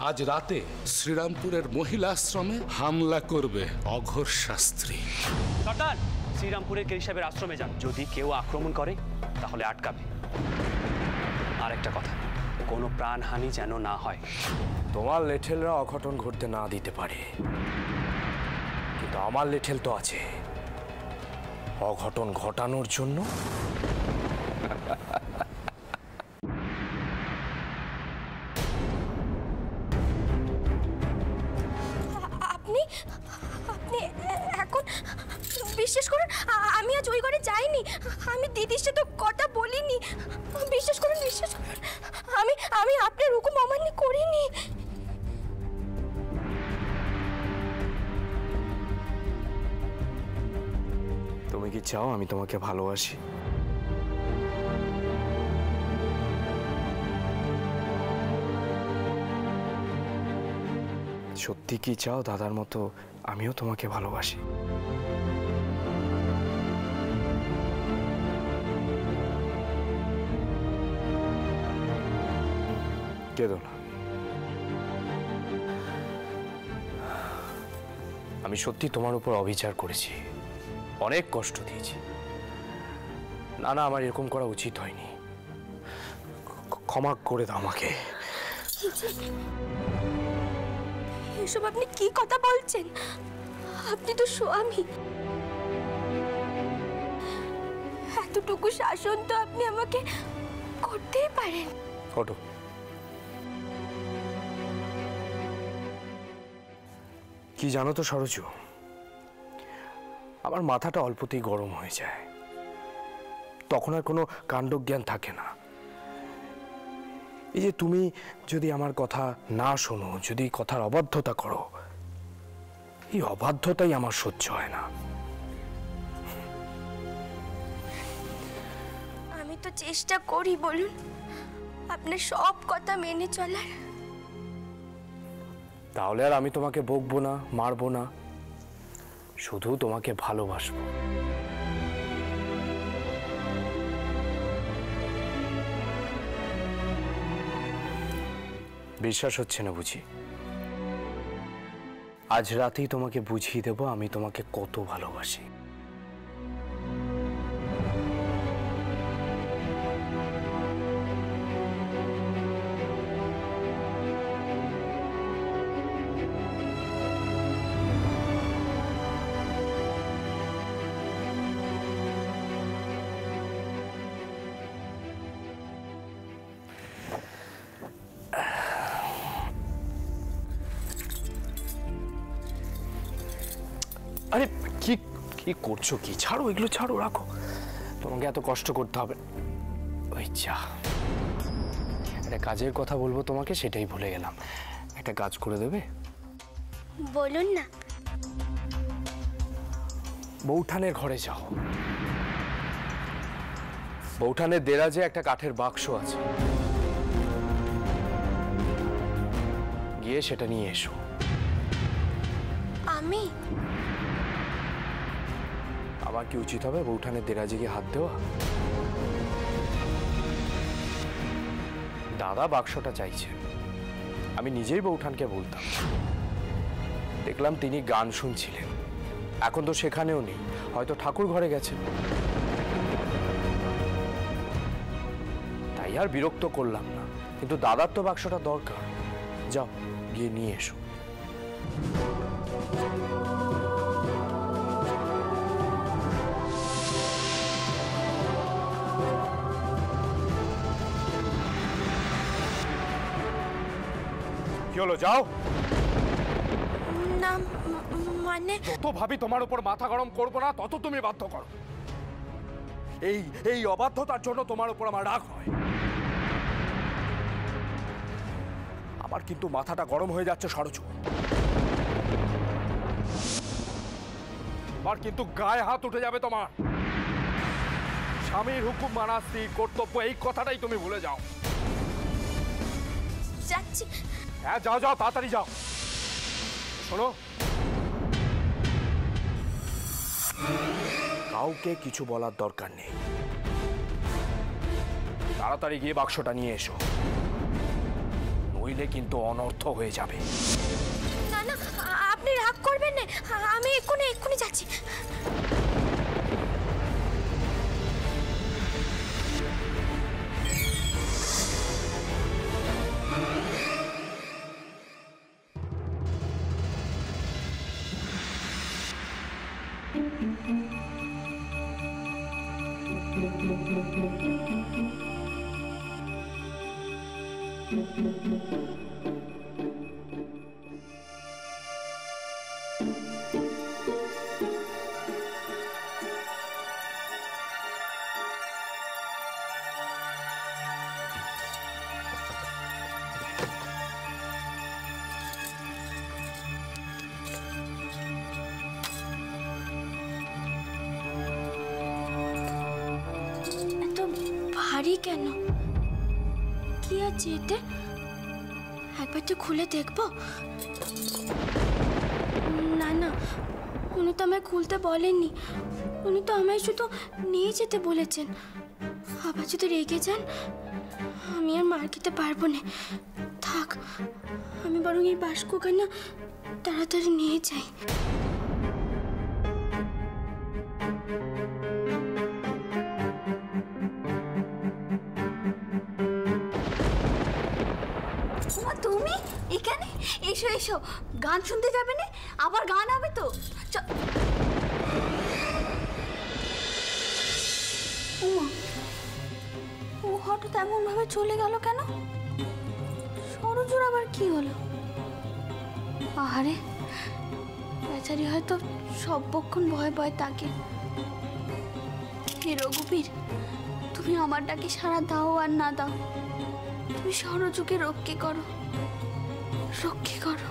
আজ রাতে শ্রীরামপুরের মহিলা আশ্রমে হামলা করবে অঘোর শাস্ত্রী। সর্দার, শ্রীরামপুরের কেরি সাহেবের আশ্রমে যান। যদি কেউ আক্রমণ করে তাহলে আটকাবে। আর একটা কথা, কোনো প্রাণহানি যেন না হয়। তোমার লেঠেলরা অঘটন ঘটতে না দিতে পারে, কিন্তু আমার লেঠেল তো আছে অঘটন ঘটানোর জন্য। আপনি আপনি এখন বিশ্বাস করুন, আমি আজ ওই ঘরে যাইনি। আমি দিদির সাথে কথা বলিনি। বিশ্বাস করুন, বিশ্বাস করুন, আমি আপনার হুকুম অমান্য করিনি। তুমি কি চাও আমি তোমাকে ভালোবাসি? সত্যি কি চাও দাদার মতো আমিও তোমাকে ভালোবাসি? কেঁদো না। আমি সত্যি তোমার উপর অবিচার করেছি, অনেক কষ্ট দিয়েছি। না না, আমার এরকম করা উচিত হয়নি। ক্ষমা করে দাও আমাকে। এসব আপনি কি কথা বলছেন? আপনি তো স্বামী। এতটুকু শাসন তো আপনি আমাকে করতেই পারেন। ওঠো। কি জানো তো সরজু, আমার মাথাটা অল্পতেই গরম হয়ে যায়, তখন আর কোনো কাণ্ডজ্ঞান থাকে না। এই যে তুমি যদি আমার কথা না শোনো, যদি কথার অবাধ্যতা করো, এই অবাধ্যতাই আমার সহ্য হয় না। আমি তো চেষ্টা করি বলুন আপনার সব কথা মেনে চলার। তাহলে আর আমি তোমাকে বকবো না, মারবো না, শুধু তোমাকে ভালোবাসবো। বিশ্বাস হচ্ছে না বুঝি? আজ রাতেই তোমাকে বুঝিয়ে দেব আমি তোমাকে কত ভালোবাসি। আরে কি কি করছো? কি ছাড়ো, এগুলো ছাড়ো, রাখো। তোমাকে এত কষ্ট করতে হবে। ওই যা, একটা কাজের কথা বলবো তোমাকে, সেটাই ভুলে গেলাম। একটা কাজ করে দেবে? বলুন না। বৌঠানের ঘরে যাও। বৌঠানের দেরাজে একটা কাঠের বাক্স আছে, গিয়ে সেটা নিয়ে এসো। আমি? আমার কি উচিত হবে বৌঠানের দেরাজে গিয়ে হাত দেওয়া? দাদা বাক্সটা চাইছেন, আমি নিজেই বৌঠানকে বলতাম। দেখলাম তিনি গান শুনছিলেন, এখন তো সেখানেও নেই, হয়তো ঠাকুর ঘরে গেছেন। তাই আর বিরক্ত করলাম না, কিন্তু দাদার তো বাক্সটা দরকার। যাও, গিয়ে নিয়ে এসো। কি হলো, যাও। না মানে যত ভাবি তোমার উপর মাথা গরম করবো না, তত তুমি বাধ্য করো। এই অবাধ্যতার জন্য তোমার উপর আমার রাগ হয়। আমার কিন্তু মাথাটা গরম হয়ে যাচ্ছে সরজু। আর কিন্তু গায়ে হাত উঠে যাবে তোমার। স্বামীর হুকুম মানা স্ত্রীর কর্তব্য, এই কথাটাই তুমি ভুলে যাও। যাচ্ছি। হ্যাঁ যাও যাও, তাড়াতাড়ি যাও। শোনো, কাউকে কিছু বলার দরকার নেই। তাড়াতাড়ি গিয়ে বাক্সটা নিয়ে এসো, নইলে কিন্তু অনর্থ হয়ে যাবে। না না, আপনি রাগ করবেন না, আমি এক্ষুনি যাচ্ছি। ভারী কেন? কি আছে এতে? একবার তো খুলে দেখবো। না না, উনি তো আমায় খুলতে বলেননি, উনি তো আমায় শুধু নিয়ে যেতে বলেছেন। আবার যদি রেগে যান আমি আর মার খেতে পারবো না। থাক, আমি বরং এই বাস্কখানা তাড়াতাড়ি নিয়ে যাই। তুমি এখানে? এসো এসো, গান শুনতে যাবে না? আবার গান হবে তো। ও হঠাৎ এমন ভাবে চলে গেল কেন? সরজুর আবার কি হলো? আহারে, বেচারি হয়তো সবক্ষণ ভয় ভয় তাকে। হে রঘুবীর, তুমি আমার ডাকে সাড়া দাও আর না দাও, তুমি সরজুকে রক্ষে করো, রক্ষে করো।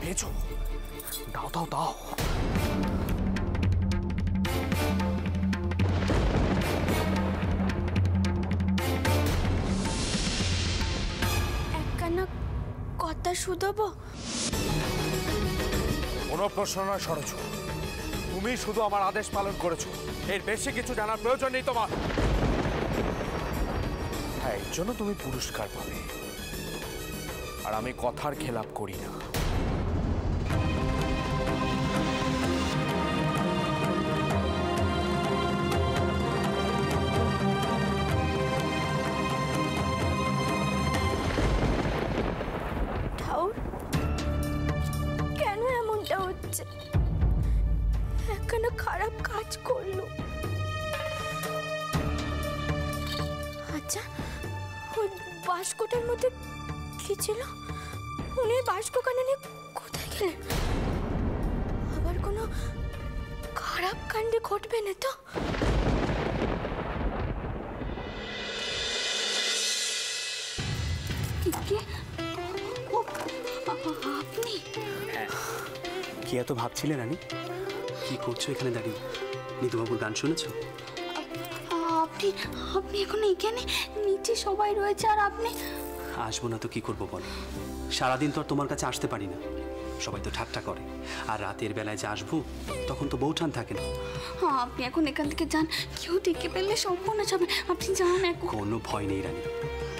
ভেজো, দাও দাও দাও। একখানা কথা শুধবো? কোনো প্রশ্ন নয় সরজু, তুমি শুধু আমার আদেশ পালন করেছো, এর বেশি কিছু জানার প্রয়োজন নেই তোমার। হ্যাঁ, এর জন্য তুমি পুরস্কার পাবে, আর আমি কথার খেলাপ করি না। ঠাউর, কেন এমনটা হচ্ছে? একখানা খারাপ কাজ করলো। আচ্ছা, ওই বাস্কটার মধ্যে কি ছিল? উনি বাস্কখানা নিয়ে কোথায় গেলেন? আবার কোনো খারাপ কাণ্ডে ঘটবে না তো? আপনি কি এত ভাবছিলে রানী? কি করছো এখানে দাঁড়িয়ে? নিতুবাবুর গান শুনেছো? আপনি আপনি এখন এখানে? নিচে সবাই রয়েছে আর আপনি? আসবো না তো কি করবো বলো? সারাদিন তো আর তোমার কাছে আসতে পারি না, সবাই তো ঠাট্টা করে। আর রাতের বেলায় যে আসবো তখন তো বউঠান থাকে না। আপনি এখন এখান থেকে যান, কেউ দেখে পেলে সম্পূর্ণ যাবে। আপনি যান এখন। কোনো ভয় নেই রানী,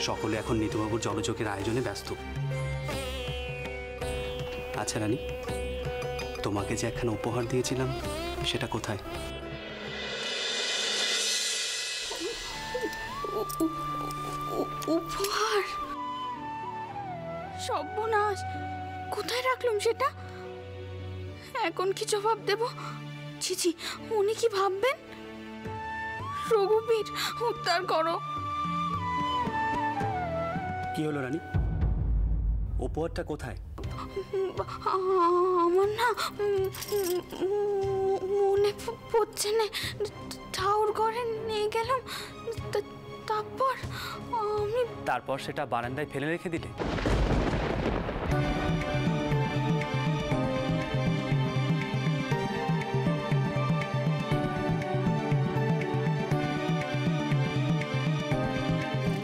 সকলে এখন নিতুবাবুর জলযোগের আয়োজনে ব্যস্ত। আচ্ছা রানী, তোমাকে যে একখানা উপহার দিয়েছিলাম সেটা কোথায়? উপহার? সর্বনাশ, কোথায় রাখলাম সেটা? এখন কি জবাব দেব? ছি, উনি কি ভাববেন? রঘুবীর, উদ্ধার করো। কি হলো রানী, উপহারটা কোথায়? আমার না মনে পড়ছে না। ঠাউর ঘরে নিয়ে গেলাম, তারপর সেটা বারান্দায় ফেলে রেখে দিলে?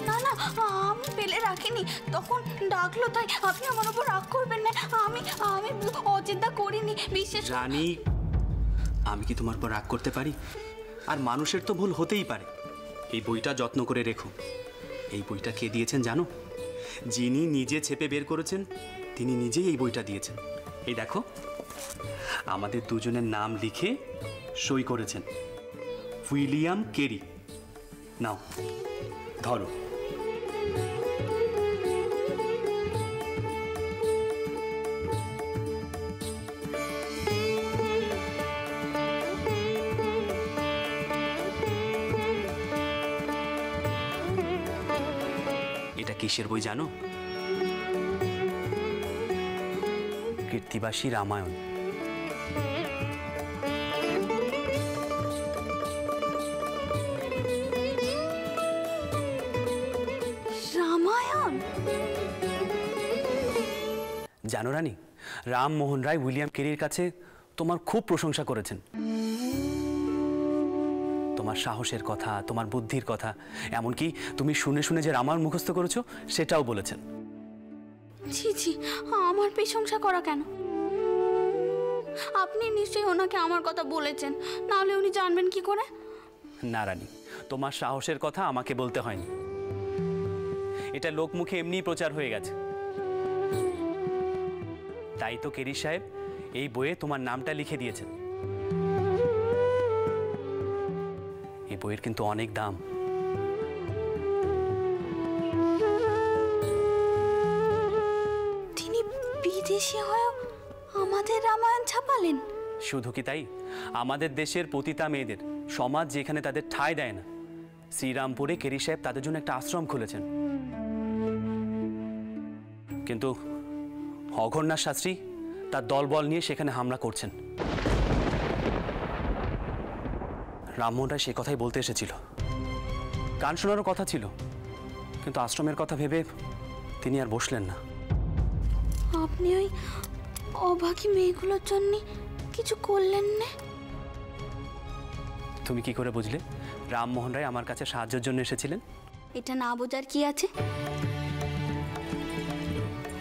না না, আমি ফেলে রাখিনি, তখন ডাকলো তাই। আপনি আমার উপর রাগ করবেন না, আমি আমি অচিন্তা করিনি, বিশেষ। রানী, আমি কি তোমার উপর রাগ করতে পারি? আর মানুষের তো ভুল হতেই পারে। এই বইটা যত্ন করে রেখো। এই বইটা কে দিয়েছেন জানো? যিনি নিজে ছেপে বের করেছেন তিনি নিজেই এই বইটা দিয়েছেন। এই দেখো, আমাদের দুজনের নাম লিখে সই করেছেন, উইলিয়াম কেরি। নাও ধরো। এটা কিসের বই জানো? কীর্তিবাসী রামায়ণ। রামায়ণ? জানো রানী, রামমোহন রায় উইলিয়াম কেরির কাছে তোমার খুব প্রশংসা করেছেন। তোমার সাহসের কথা, তোমার বুদ্ধির কথা, এমনকি তুমি শুনে শুনে যে রামায়ণ মুখস্থ করেছো সেটাও বলেছেন। ছি ছি, আমার প্রশংসা করা কেন? আপনি নিশ্চয়ই ওনাকে আমার কথা বলেছেন, নাহলে উনি জানবেন কি করে? না রানী, তোমার সাহসের কথা আমাকে বলতে হয়নি, এটা লোকমুখে এমনিই প্রচার হয়ে গেছে। তাই তো কেরি সাহেব এই বইয়ে তোমার নামটা লিখে দিয়েছেন। এই বইয়ের কিন্তু অনেক দাম। তিনি বিদেশি হয়েও আমাদের রামায়ণ ছাপালেন? শুধু কি তাই, আমাদের দেশের পতিতা মেয়েদের সমাজ যেখানে তাদের ঠাঁই দেয় না, শ্রীরামপুরে কেরি সাহেব তাদের জন্য একটা আশ্রম খুলেছেন। কিন্তু অঘরনাথ শাস্ত্রী তার দলবল নিয়ে সেখানে হামলা করছেন। রামমোহন রায় সে কথাই বলতে এসেছিল, গান শোনারও কথা ছিল, কিন্তু আশ্রমের কথা ভেবে তিনি আর বসলেন না। আপনি ওই অভাগী মেয়েগুলোর জন্য কিছু করলেন না? তুমি কি করে বুঝলে রামমোহন রায় আমার কাছে সাহায্যের জন্য এসেছিলেন? এটা না বোঝার কি আছে?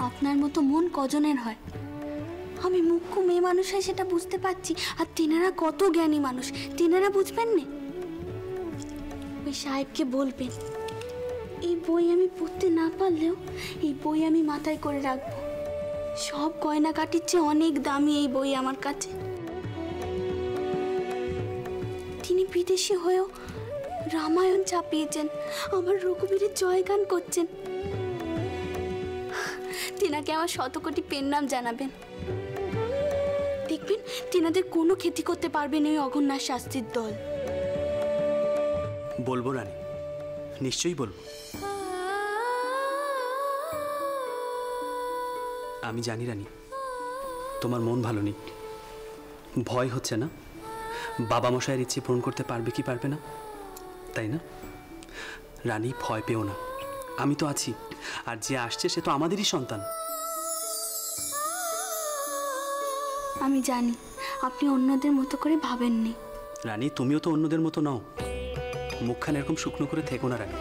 আপনার মতো মন কজনের হয়? আমি মুখ্য মেয়ে মানুষ হয়ে সেটা বুঝতে পারছি, আর তেনারা কত জ্ঞানী মানুষ, তেনারা বুঝবেন না? ওই সাহেবকে বলবেন এই বই আমি পড়তে না পারলেও এই বই আমি মাথায় করে রাখবো। সব গয়নাকাটির চেয়ে অনেক দামি এই বই আমার কাছে। তিনি বিদেশি হয়েও রামায়ণ ছাপিয়েছেন, আমার রঘুবীরের জয়গান করছেন। তিনাকে আমার শতকোটি পেন নাম জানাবেন, দেখবেন তিনাদের কোনো ক্ষতি করতে পারবে না ওই অঘরনাথ শাস্ত্রীর দল। বলবো রানী, নিশ্চয়ই বলবো। আমি জানি রানী, তোমার মন ভালো নেই, ভয় হচ্ছে না বাবা মশাইয়ের ইচ্ছে পূরণ করতে পারবে কি পারবে না, তাই না? রানী, ভয় পেও না, আমি তো আছি, আর যে আসছে সে তো আমাদেরই সন্তান। আমি জানি আপনি অন্যদের মতো করে ভাবেননি। রানী, তুমিও তো অন্যদের মতো নও। মুখখান এরকম শুকনো করে থেকো না রানী,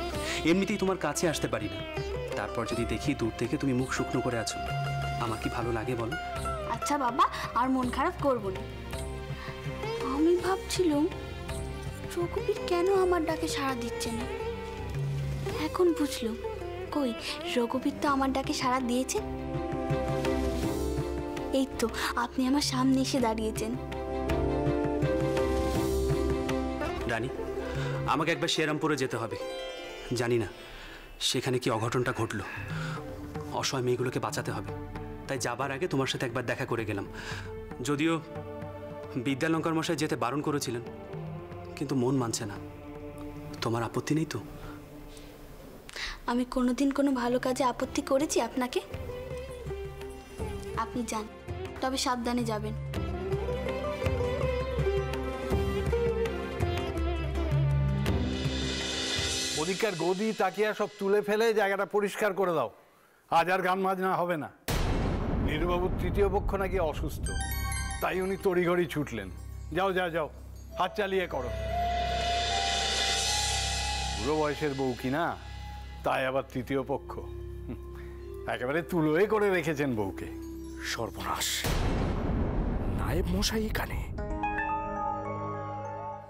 এমনিতেই তোমার কাছে আসতে পারি না, তারপর যদি দেখি দূর থেকে তুমি মুখ শুকনো করে আছো, আমার কি ভালো লাগে বলো? আচ্ছা বাবা, আর মন খারাপ করবো না। আমি ভাবছিলাম রঘুবীর কেন আমার ডাকে সাড়া দিচ্ছে না। এখন বুঝলাম, কই রঘুবীর তো আমার ডাকে সাড়া দিয়েছে। এই তো আপনি আমার সামনে এসে দাঁড়িয়েছেন। রানী, আমাকে একবার শ্রীরামপুরে যেতে হবে, জানি না সেখানে কি অঘটনটা ঘটলো। অসহায় মেয়েগুলোকে বাঁচাতে হবে, তাই যাবার আগে তোমার সাথে একবার দেখা করে গেলাম। যদিও বিদ্যালঙ্কার মশাই যেতে বারণ করেছিলেন, কিন্তু মন মানছে না। তোমার আপত্তি নেই তো? আমি কোনোদিন কোনো ভালো কাজে আপত্তি করেছি আপনাকে? আপনি যান, তবে সাবধানে যাবেন। পরীক্ষার গদি তাকিয়া সব তুলে ফেলে জায়গাটা পরিষ্কার করে দাও। আজ আর গান বাজনা হবে না। নীরুবাবুর তৃতীয় পক্ষ নাকি অসুস্থ, তাই উনি তড়িঘড়ি ছুটলেন। যাও যাও যাও, হাত চালিয়ে করো। বুড়ো বয়সের বউ কি না, তাই আবার তৃতীয় পক্ষ। একেবারে তুলোই করে রেখেছেন বউকে। সর্বনাশ, নায়েব মশাই এখানে।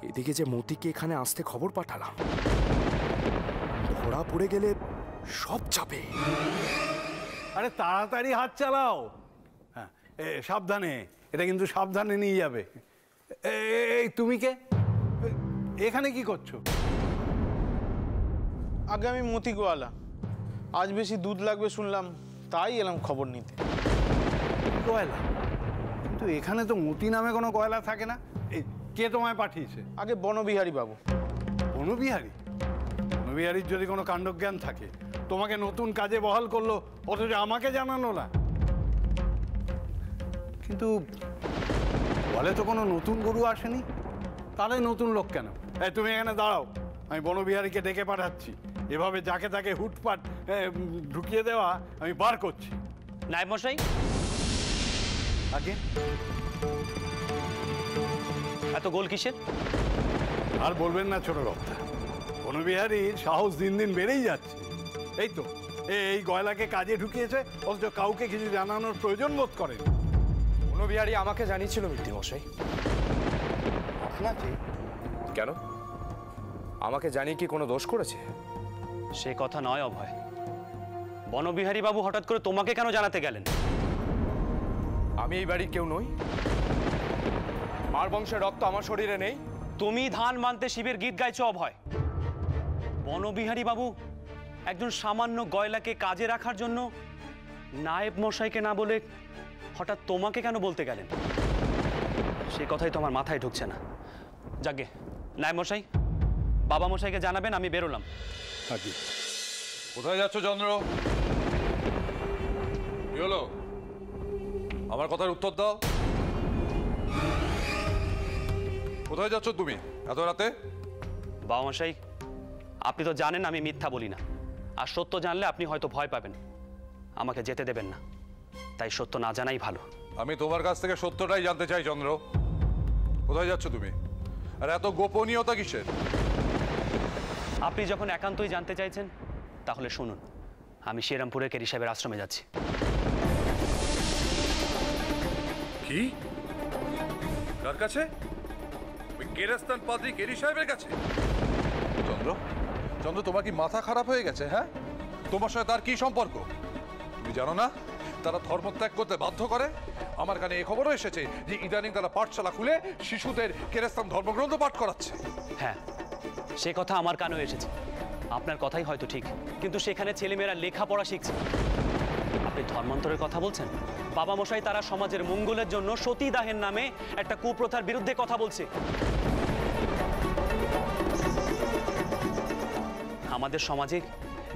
এদিকে যে মতিকে এখানে আসতে খবর পাঠালাম, ধরা পড়ে গেলে সব চাপে। আরে তাড়াতাড়ি হাত চালাও। হ্যাঁ, সাবধানে, এটা কিন্তু সাবধানে নিয়ে যাবে। এই তুমি কে? এখানে কি করছো? আগে আমি মতি গোয়ালা, আজ বেশি দুধ লাগবে শুনলাম, তাই এলাম খবর নিতে। গয়লা? কিন্তু এখানে তো মতি নামে কোনো গয়লা থাকে না। কে তোমায় পাঠিয়েছে? আগে বনবিহারী বাবু। বনবিহারী? বনবিহারীর যদি কোনো কাণ্ডজ্ঞান থাকে, তোমাকে নতুন কাজে বহাল করলো, অথচ আমাকে জানানো না। কিন্তু বলে তো কোনো নতুন গরু আসেনি, তাহলে নতুন লোক কেন? তুমি এখানে দাঁড়াও, আমি বনবিহারীকে ডেকে পাঠাচ্ছি। এভাবে যাকে তাকে হুটপাট ঢুকিয়ে দেওয়া আমি বার করছি। নায়েব মশাই, আগে এত গোল কিসের? আর বলবেন না ছোট কথা, বনবিহারীর সাহস দিন দিন বেড়েই যাচ্ছে। এই তো এই গয়লাকে কাজে ঢুকিয়েছে, অথচ কাউকে কিছু জানানোর প্রয়োজন বোধ করেন। বনবিহারী আমাকে জানিয়েছিল মিত্তি মশাই। আপনাকে? কেন, আমাকে জানিয়ে কি কোনো দোষ করেছে? সে কথা নয় অভয়, বনবিহারী বাবু হঠাৎ করে তোমাকে কেন জানাতে গেলেন? আমি এই বাড়ির কেউ নই? মার বংশের রক্ত আমার শরীরে নেই? তুমি ধান মানতে শিবের গীত গাইছো অভয়। বনবিহারী বাবু একজন সামান্য গয়লাকে কাজে রাখার জন্য নায়েব মশাইকে না বলে হঠাৎ তোমাকে কেন বলতে গেলেন? সে কথাই তো আমার মাথায় ঢুকছে না। যাকে নায়েব মশাই, বাবা মশাইকে জানাবেন আমি বেরোলাম। কোথায় যাচ্ছ চন্দ্র? কি হলো? আমার কথার উত্তর দাও। কোথায় যাচ্ছ তুমি এত রাতে? বাবা মশাই, আপনি তো জানেন আমি মিথ্যা বলি না, আর সত্য জানলে আপনি হয়তো ভয় পাবেন, আমাকে যেতে দেবেন না। তাই সত্য না জানাই ভালো। আমি তোমার কাছ থেকে সত্যটাই জানতে চাই চন্দ্র। কোথায় যাচ্ছ তুমি, আর এত গোপনীয়তা কিসের? আপনি যখন একান্তই জানতে চাইছেন তাহলে শুনুন, আমি শ্রীরামপুরের কেরি সাহেবের আশ্রমে যাচ্ছি। কি? কার কাছে? ওই কেরাস্তান পাদ্রী কেরি সাহেবের কাছে? চন্দ্র, চন্দ্র তোমার কি মাথা খারাপ হয়ে গেছে? হ্যাঁ, তোমার সাথে তার কি সম্পর্ক? তুমি জানো না তারা ধর্মত্যাগ করতে বাধ্য করে? আমার কানে এই খবরও এসেছে যে ইদানিং তারা পাঠশালা খুলে শিশুদের কেরাস্তান ধর্মগ্রন্থ পাঠ করাচ্ছে। হ্যাঁ, সে কথা আমার কানেও এসেছে। আপনার কথাই হয়তো ঠিক, কিন্তু সেখানে ছেলেমেয়েরা লেখাপড়া শিখছে। আপনি ধর্মান্তরের কথা বলছেন? বাবা মশাই তারা সমাজের মঙ্গলের জন্য সতীদাহের নামে একটা কুপ্রথার বিরুদ্ধে কথা বলছে। আমাদের সমাজে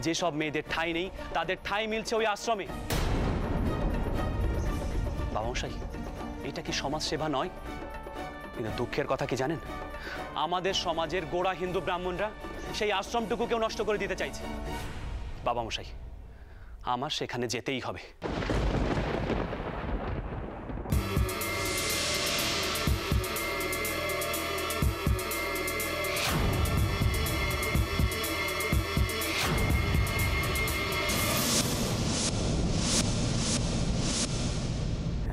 যেসব মেয়েদের ঠাঁই নেই তাদের ঠাঁই মিলছে ওই আশ্রমে। বাবা মশাই, এটা কি সমাজ সেবা নয়? কিন্তু দুঃখের কথা কি জানেন, আমাদের সমাজের গোড়া হিন্দু ব্রাহ্মণরা সেই আশ্রমটুকুকেও নষ্ট করে দিতে চাইছে। বাবা মশাই, আমার সেখানে যেতেই হবে।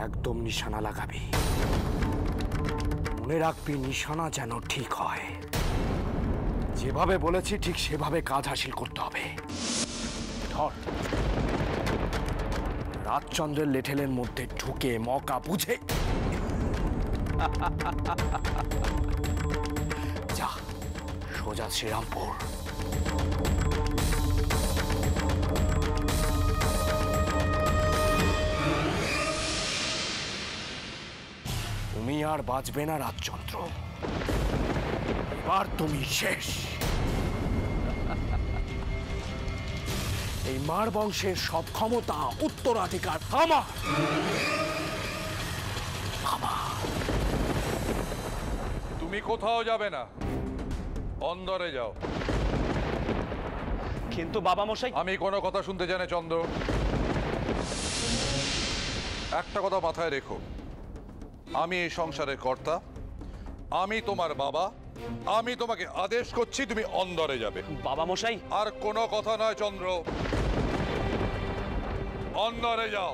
একদম নিশানা লাগাবি, মনে রাখবি নিশানা যেন ঠিক হয়। যেভাবে বলেছি ঠিক সেভাবে কাজ হাসিল করতে হবে। ধর, রাজচন্দ্রের লেঠেলের মধ্যে ঢুকে মকা বুঝে যা সোজা শ্রীরামপুর। তুমি আর বাঁচবে না রাজচন্দ্র, এবার তুমি শেষ। এই মার বংশের সব ক্ষমতা উত্তরাধিকার আমার। তুমি কোথাও যাবে না, অন্দরে যাও। কিন্তু বাবা মশাই, আমি কোনো কথা শুনতে জানে চন্দ্র। একটা কথা মাথায় রেখো, আমি এই সংসারের কর্তা, আমি তোমার বাবা, আমি তোমাকে আদেশ করছি, তুমি অন্দরে যাবে। বাবা মশাই, আর কোনো কথা নয় চন্দ্র, অন্দরে যাও।